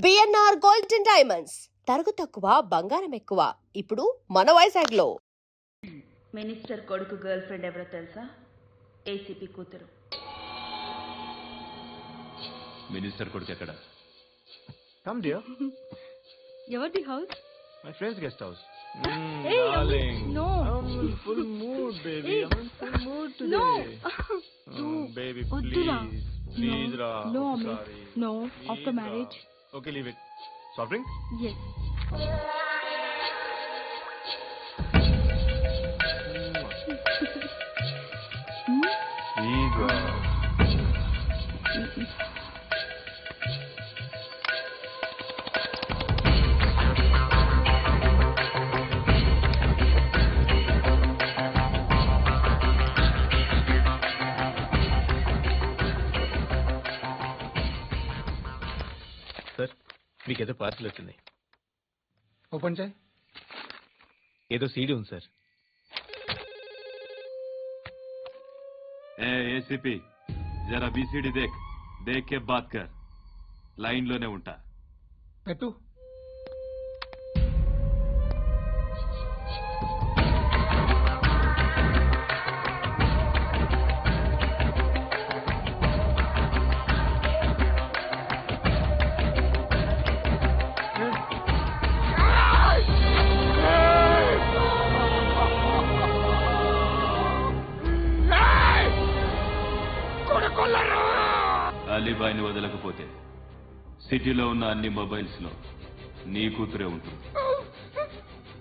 BNR gold and diamonds తరుగు తక్కువ బంగారం ఎక్కువ ఇప్పుడు మన వైజాగ్ లో. మినిస్టర్ కొడుకు గర్ల్ ఫ్రెండ్ ఎవరో తెలుసా? ఏసీపీ కూతురు. మినిస్టర్ కొడుకు ఎక్కడ? Come dear. ఎవరిది house? My friend's guest house. Hey, darling. no. I'm in full mood, baby. Hey. I'm in full mood today. No. Baby, Uddura. please. Please, Ra. No, I'm Amit. sorry. No, Please, after Ra. marriage. Okay, leave it. Soft drink? Yes. Please, Ra. Sir మీకేదో parcel వచ్చింది. Open చేయి. ఏదో CD ఉంది sir. ACP जरा BCD देख देख के बात कर. लाइन लोने ఉంటా. పెట్టు. అలీబాయిని వదలకపోతే సిటీలో ఉన్న అన్ని మొబైల్స్ లో నీ కూతురే ఉంటుంది.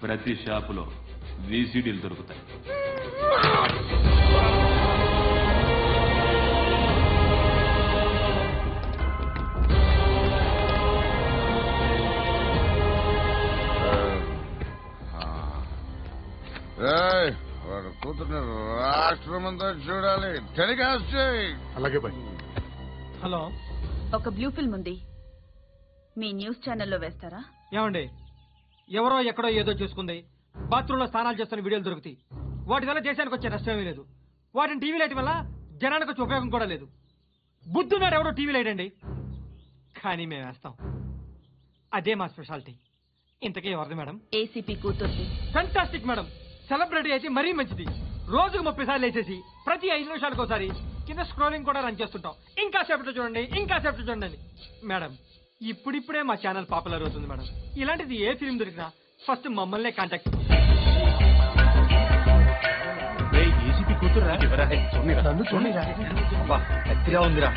ప్రతి షాపులో వీసీడీలు దొరుకుతాయి. వాడు కూతుర్ని రాష్ట్రమంతా చూడాలి. టెలికాస్ట్ చేయి. అలాగే బాయ్. హలో, ఒక బ్లూ ఫిల్మ్ ఉంది, మీ న్యూస్ ఛానల్లో వేస్తారా? ఏమండి, ఎవరో ఎక్కడో ఏదో చూసుకుంది, బాత్రూంలో స్నానాలు చేస్తున్న వీడియోలు దొరుకుతాయి. వాటి వల్ల దేశానికి వచ్చే నష్టమేమీ లేదు. వాటిని టీవీ లైట్ వల్ల జనానికి వచ్చే ఉపయోగం కూడా లేదు. బుద్ధున్నాడు ఎవరో టీవీ లైట్ అండి, కానీ మేము వేస్తాం. అదే మా స్పెషాలిటీ. ఇంతకీ ఎవరిది మేడం? ఏసీపీ కూతుర్ది. Fantastic madam. సెలబ్రిటీ అయితే మరీ మంచిది. రోజుకు 30 సార్లు వేసేసి ప్రతి 5 నిమిషాలకు ఒకసారి కింద స్క్రోలింగ్ కూడా రన్ చేస్తుంటాం. ఇంకా సేపట్లో చూడండి, ఇంకా సేపట్లో చూడండి. మేడం, ఇప్పుడిప్పుడే మా ఛానల్ పాపులర్ అవుతుంది మేడం. ఇలాంటిది ఏ ఫిల్మ్ దొరికినా ఫస్ట్ మమ్మల్నే కాంటాక్ట్. ఏసీపీ కూతురా? నన్ను చూడరా? ఎత్తిగా ఉందిరా.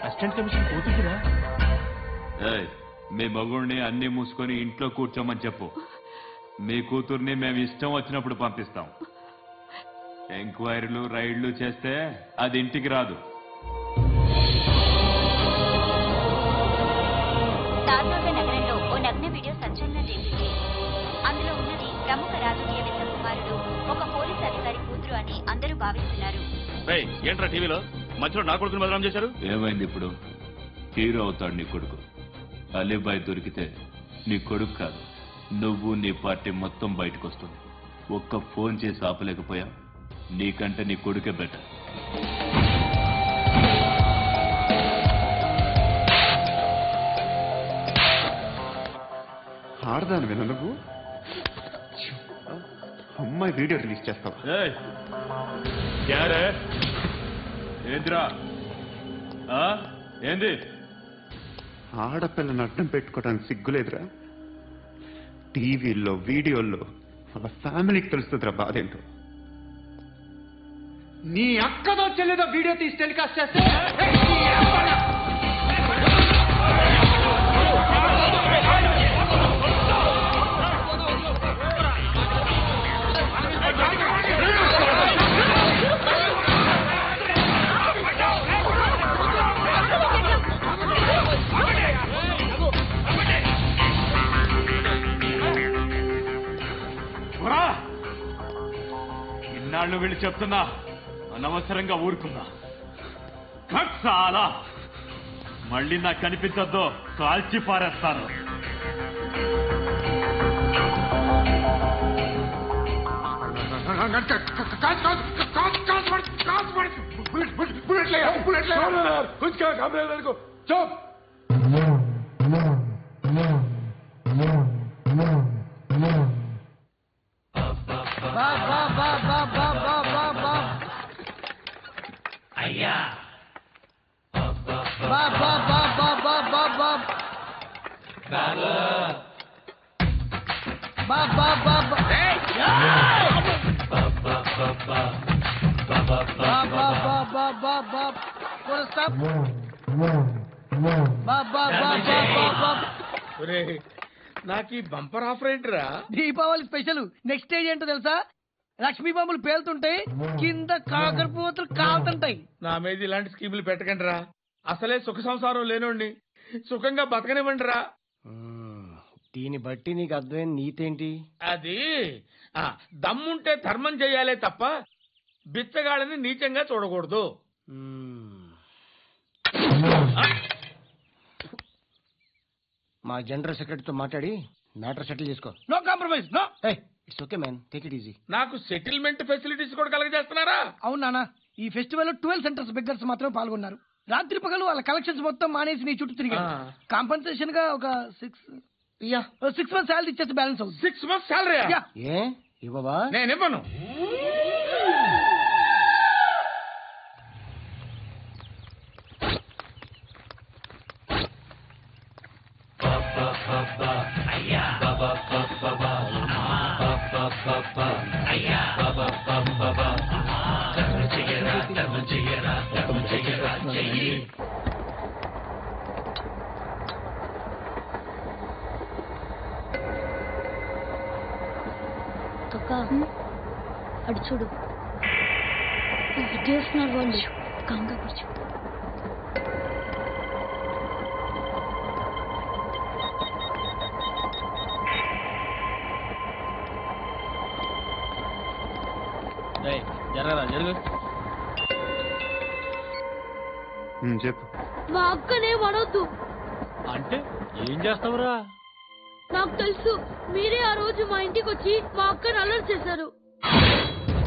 అసిస్టెంట్ కమిషన్ కూతురా? మీ మగుడిని అన్ని మూసుకొని ఇంట్లో కూర్చోమని చెప్పు. మీ కూతుర్ని మేము ఇష్టం వచ్చినప్పుడు పంపిస్తాం. ఎంక్వైరీలు రైడ్లు చేస్తే అది ఇంటికి రాదు. తాజాగా నగరంలో ఓ నగ్న వీడియో సంచలనం రేపింది. అందులో ఉన్నది ప్రముఖ రాజకీయవేత్త కుమారుడు, ఒక పోలీస్ అధికారి కూతురు అని అందరూ భావిస్తున్నారు. ఏంట్రా టీవీలో మధ్యలో నా కొడుకుని బదనాం చేశారు? ఏమైంది ఇప్పుడు? హీరో అవుతాడు నీ కొడుకు. అలీబాయ్ దొరికితే నీ కొడుకు కాదు, నువ్వు నీ పార్టీ మొత్తం బయటకు వస్తుంది. ఒక్క ఫోన్ చేసి ఆపలేకపోయా? నీకంటే నీ కొడుకే బెటర్. ఆడదాను విన నువ్వు అమ్మాయి వీడియో రిలీజ్ చేస్తావా? ఏంద్రా ఏంది? ఆడపిల్లని అడ్డం పెట్టుకోవడానికి సిగ్గులేదురా? టీవీల్లో వీడియోల్లో వాళ్ళ ఫ్యామిలీకి తెలుస్తుందిరా బాధ ఏంటో. నీ అక్కదో చెల్లిదో వీడియో తీసి టెలికాస్ట్ చేస్తే ఇన్నాళ్ళు వీళ్ళు చెప్తున్నా అనవసరంగా ఊరుకున్నా. చాలా మళ్ళీ నాకు కనిపించద్దు, కాల్చి పారేస్తాను. కాదు कुछ क्या काम है को चुप నాకు బంపర్ ఆఫర్ ఏంటిరా దీపావళి స్పెషల్ నెక్స్ట్ స్టేజ్ ఏంటో తెలుసా లక్ష్మీ బాంబులు పేలుతుంటాయి కింద కాకరపోతలు కాలుతుంటాయి నా మీద ఇలాంటి స్కీములు పెట్టకండి రా అసలే సుఖ సంసారం లేనోండి సుఖంగా బతకనివ్వండి రా దీన్ని బట్టి నీకు అర్థమైన నీతేంటి అది దమ్ముంటే ధర్మం చెయ్యాలే తప్ప బిచ్చగాళ్ళని నీచంగా చూడకూడదు మా జనరల్ సెక్రటరీతో మాట్లాడి మ్యాటర్ సెటిల్ చేసుకో no compromise no it's okay man take it easy నాకు సెటిల్మెంట్ ఫెసిలిటీస్ కూడా కలగజేస్తున్నారా అవును నాన్న ఈ ఫెస్టివల్ లో 12 సెంటర్స్ బెగ్గర్స్ మాత్రమే పాల్గొన్నారు రాత్రి పగలు వాళ్ళ కలెక్షన్స్ మొత్తం మానేసి నీ చుట్టూ తిరిగారు కాంపన్సేషన్ గా ఒక 6 మంత్స్ శాలరీ ఇచ్చేస్తే బ్యాలెన్స్ అవుతుంది 6 months శాలరీ ఏ ఇవ్వవా నేను ఇవ్వను అడు చూడు చేస్తున్నారు వాళ్ళు కంగా కూర్చో చెప్పు మా అక్కనే వడొద్దు అంటే ఏం చేస్తావురా? నాకు తెలుసు మీరే ఆ రోజు మా ఇంటికి వచ్చి మా అక్కని అలర్ట్ చేశారు.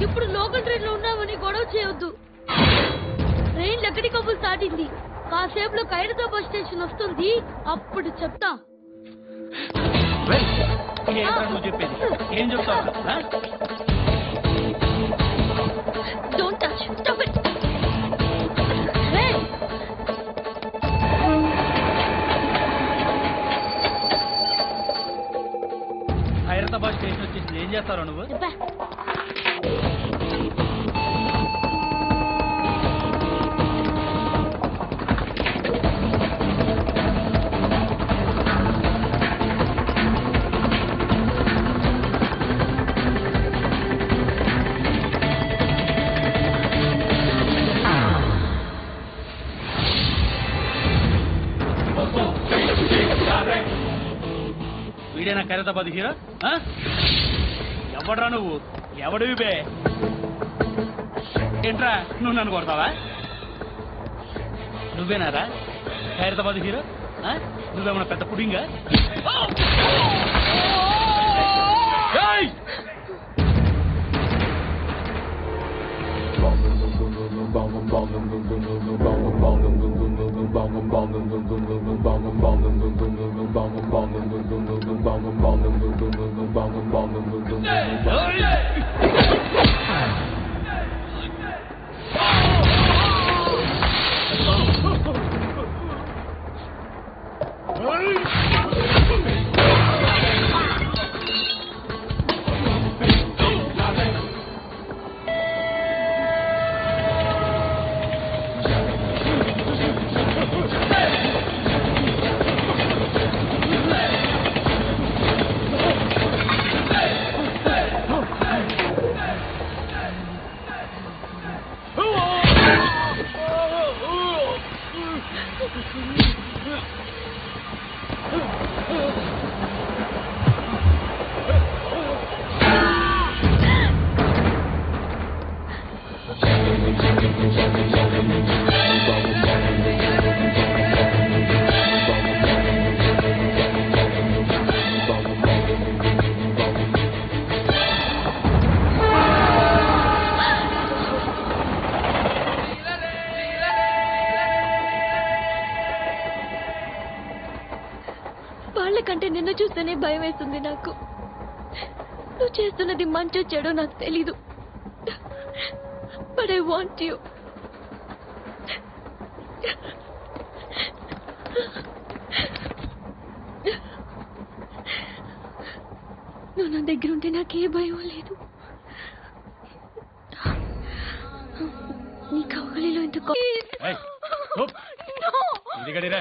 ఇప్పుడు లోకల్ ట్రైన్ లో ఉన్నామని గొడవ చేయొద్దు. ట్రైన్ ఎక్కడికప్పుడు దాటింది. కాసేపులో ఖైరతాబాద్ స్టేషన్ వస్తుంది. అప్పుడు చెప్తా. ఏం చెప్తావు? Don't touch. Stop it. Khairatabad station వచ్చేసి ఏం చేస్తారో నువ్వు? వీడేనా ఖైరతాబాద్ హీరో? ఎవడ్రా నువ్వు? ఎవడివి బే? ఏంట్రా నువ్వు నన్ను కొడతావా? నువ్వేనారా ఖైరతాబాద్ హీరో? నువ్వేమన్నా పెద్ద పుడింగా? వాళ్ళకంటే నిన్ను చూస్తేనే భయం వేస్తుంది నాకు. నువ్వు చేస్తున్నది మంచో చెడో నాకు తెలీదు. But I want you. నువ్వు నా దగ్గర ఉంటే నాకే భయం లేదు. నీ కౌగలిలో ఎంత ఏయ్, చూప్. ఇంటికడిరా.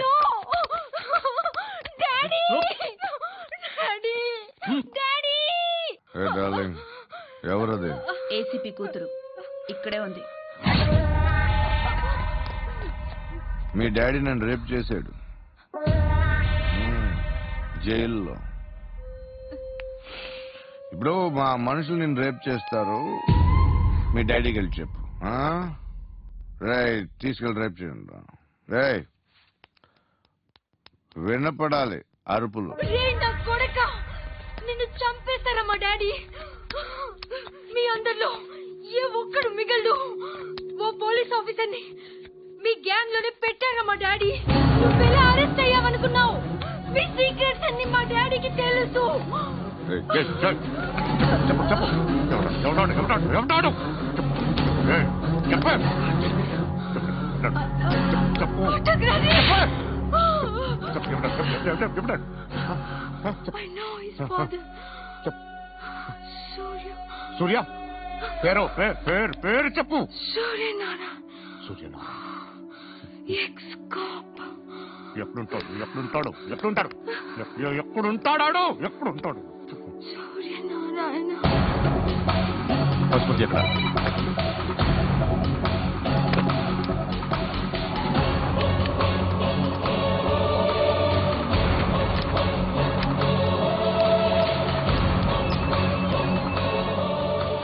ఏ డార్లింగ్, ఎవరది? ఏసీపీ కూతురు ఇక్కడే ఉంది. మీ డాడీ నన్ను రేప్ చేశాడు జైల్లో. ఇప్పుడు మా మనుషులు నిన్ను రేప్ చేస్తారు, మీ డాడీకి వెళ్ళి చెప్పు. రేయ్, తీసుకెళ్ళి రేప్ చేయండి. రేయ్, వినపడాలి అరుపులు. నిన్ను చంపేస్తారా మా డాడీ? మీ అందరిలో ఏ ఒక్కడు మిగలడు. ఓ పోలీస్ ఆఫీసర్ని మీ గ్యాంగ్ లోనే పెట్టారా మా డాడీ? నువ్వెలా అరెస్ట్ అయ్యావనుకున్నావు? మీ సీక్రెట్స్ అన్ని మా డాడీకి తెలుసు. I know his father. సూర్య పేరు చెప్పు. సూర్యనారాయణ. ఎక్స్-కాప్. ఎప్పుడుంటాడు సూర్యనారాయణ. పసుపు ఎక్కడ?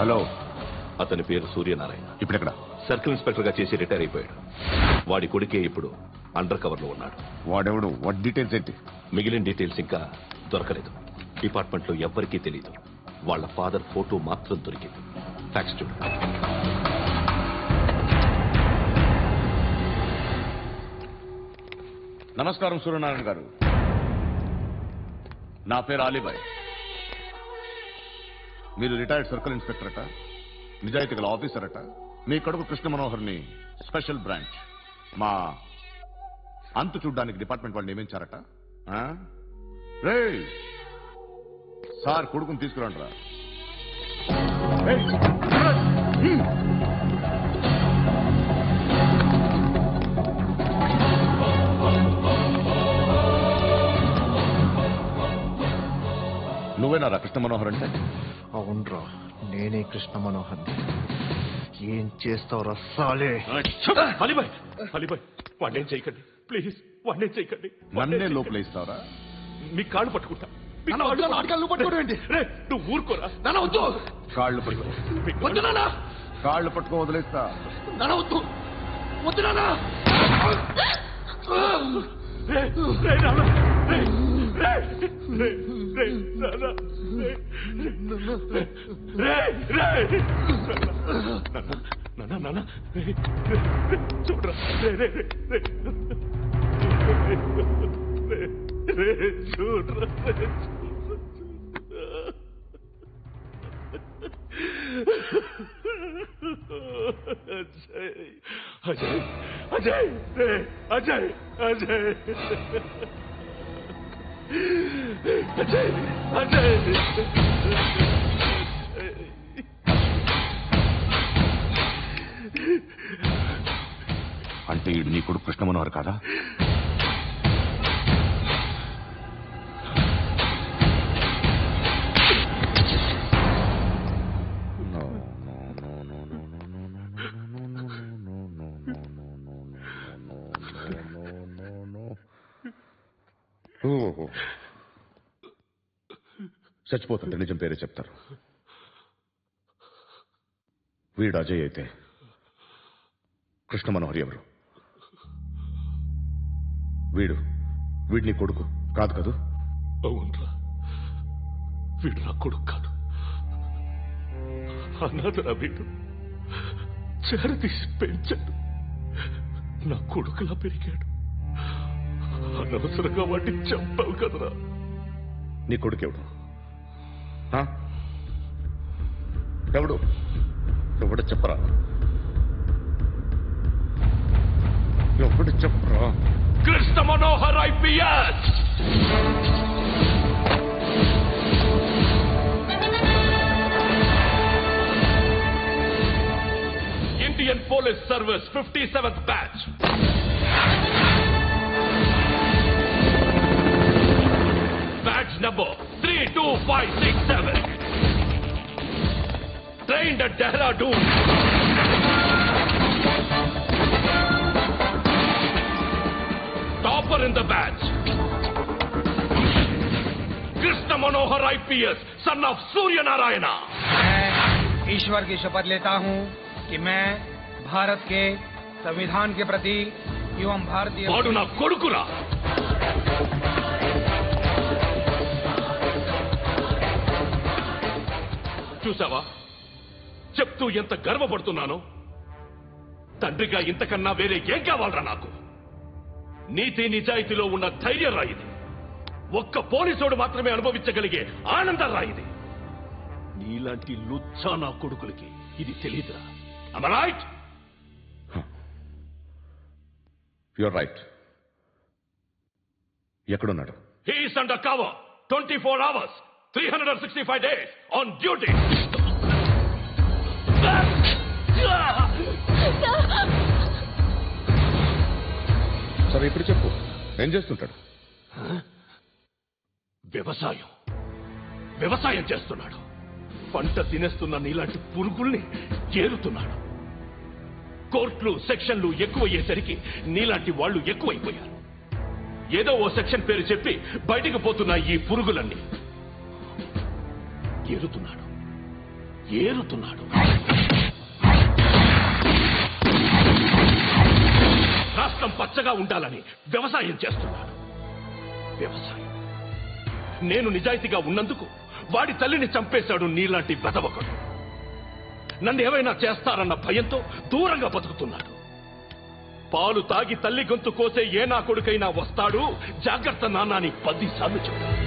హలో, అతని పేరు సూర్యనారాయణ. ఇప్పుడెక్కడ? సర్కిల్ ఇన్స్పెక్టర్ గా చేసి రిటైర్ అయిపోయాడు. వాడి కొడుకే ఇప్పుడు అండర్ కవర్ లో ఉన్నాడు. వాడెవడు? వాట్ డీటెయిల్స్ ఏంటి? మిగిలిన డీటెయిల్స్ ఇంకా దొరకలేదు. డిపార్ట్మెంట్ లో ఎవ్వరికీ తెలియదు. వాళ్ళ ఫాదర్ ఫోటో మాత్రం దొరికింది. ఫ్యాక్స్ చూడు. నమస్కారం సూర్యనారాయణ గారు. నా పేరు అలీబాయ్. మీరు రిటైర్డ్ సర్కిల్ ఇన్స్పెక్టర్ అట, నిజాయితీ గల ఆఫీసర్ అట. మీ కొడుకు కృష్ణ మనోహర్ని స్పెషల్ బ్రాంచ్ మా అంతు చూడ్డానికి డిపార్ట్మెంట్ వాళ్ళు నియమించారట. రే సార్, కొడుకుని తీసుకురండి రా. నువ్వేనారా కృష్ణ మనోహర్ అంటే? అవునరా, నేనే కృష్ణ మనోహర్. ఏం చేస్తావు రస్సాలే? అలీబాయ్, వాడినేం చేయకండి ప్లీజ్, వాడినేం చేయకండి. నన్నే లోపలేస్తావరా? మీ కాళ్ళు పట్టుకుంటా. నువ్వు ఊరుకోరా. కాళ్ళు పట్టుకో వదిలేస్తా. చూడరా, చూడరా. అజయ్, అజయ్, అజయ్, అజయ్, అజయ్, అజయ్. అంటే నీ కొడుకు కృష్ణ మనోహర్ కాదా? చచ్చిపోతుంటే నిజం పేరే చెప్తారు. వీడు అజయ్ అయితే కృష్ణ మనోహర్ ఎవరు? వీడిని కొడుకు కాదు కదూ? అవునరా, వీడు నా కొడుకు కాదు. అనాథరా వీడు. చేరతీసి పెంచాడు. నా కొడుకులా పెరిగాడు. అనవసరంగా వాటిని చంపావు కదరా. నీ కొడుకెవడు ఎవడు ఎవడు చెప్పరా ఎవడు చెప్పరా Krishna Manohar IPS Indian police service 57th batch batch number 32567 trained at Dehradun topper in the batch Krishna Manohar IPS son of Surya Narayana मैं ईश्वर की शपथ लेता हूं कि मैं भारत के संविधान के प्रति एवं भारतीय వాడు నా కొడుకురా చూసావా చెప్తూ ఎంత గర్వపడుతున్నానో తండ్రిగా ఇంతకన్నా వేరే ఏం కావాలరా నాకు నీతి నిజాయితీలో ఉన్న ధైర్యం రాయిది ఒక్క పోలీసోడు మాత్రమే అనుభవించగలిగే ఆనందం రాయిది నీలాంటి లుచ్చా నా కొడుకులకి ఇది తెలీదురా am I right? You're right ఎక్కడున్నాడు He is under cover 24 hours 365 days on duty సరే ఇప్పుడు చెప్పు ఏం చేస్తుంటాడు వ్యవసాయం చేస్తున్నాడు పంట తినేస్తున్న నీలాంటి పురుగుల్ని ఏరుతున్నాడు కోర్టులు సెక్షన్లు ఎక్కువయ్యేసరికి నీలాంటి వాళ్ళు ఎక్కువైపోయారు ఏదో ఓ సెక్షన్ పేరు చెప్పి బయటికి పోతున్న ఈ పురుగులన్నీ ఏరుతున్నాడు రాష్ట్రం పచ్చగా ఉండాలని వ్యవసాయం చేస్తున్నాడు నేను నిజాయితీగా ఉన్నందుకు వాడి తల్లిని చంపేశాడు నీలాంటి బెదవకుడు నన్ను ఏమైనా చేస్తారన్న భయంతో దూరంగా బతుకుతున్నాడు పాలు తాగి తల్లి గొంతు కోసే ఏ నా కొడుకైనా వస్తాడు జాగ్రత్త నాన్న అని 10 సార్లు చెప్పాడు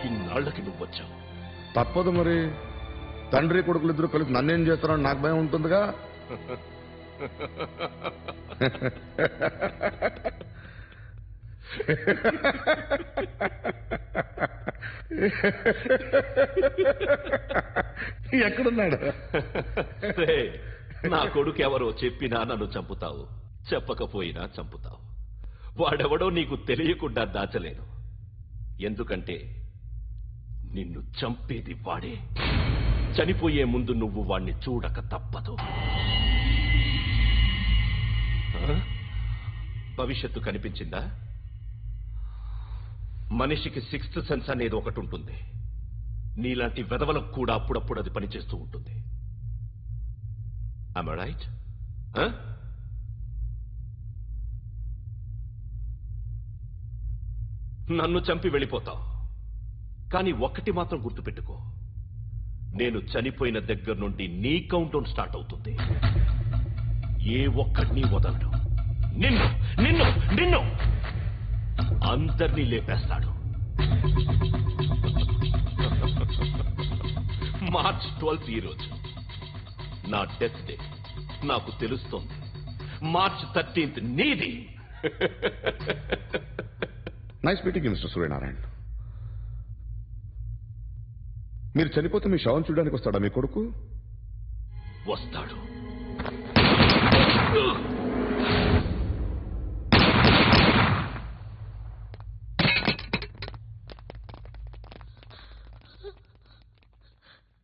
ఇన్నాళ్లకి నువ్వు వచ్చావు తప్పదు మరి తండ్రి కొడుకులు ఇద్దరు కలిసి నన్నేం చేస్తారని నాకు భయం ఉంటుందిగా ఎక్కడున్నాడు నా కొడుకు ఎవరో చెప్పినా నన్ను చంపుతావు చెప్పకపోయినా చంపుతావు వాడెవడో నీకు తెలియకుండా దాచలేను ఎందుకంటే నిన్ను చంపేది వాడే చనిపోయే ముందు నువ్వు వాణ్ణి చూడక తప్పదు భవిష్యత్తు కనిపించిందా మనిషికి 6th సెన్స్ అనేది ఒకటి ఉంటుంది నీలాంటి వెధవలకు కూడా అప్పుడప్పుడు అది పనిచేస్తూ ఉంటుంది Am I right? నన్ను చంపి వెళ్ళిపోతావు కానీ ఒక్కటి మాత్రం గుర్తుపెట్టుకో నేను చనిపోయిన దగ్గర నుండి నీ కౌంటౌన్ స్టార్ట్ అవుతుంది ఏ ఒక్కడిని వదలడు నిన్ను నిన్ను నిన్ను అందరినీ లేపేస్తాడు మార్చ్ 12th ఈ రోజు నా డెత్ డే నాకు తెలుస్తోంది మార్చ్ 13th నీది నైస్ మీటింగ్ మిస్టర్ సూర్యనారాయణ మీరు చనిపోతే మీ శవం చూడడానికి వస్తాడా మీ కొడుకు వస్తాడు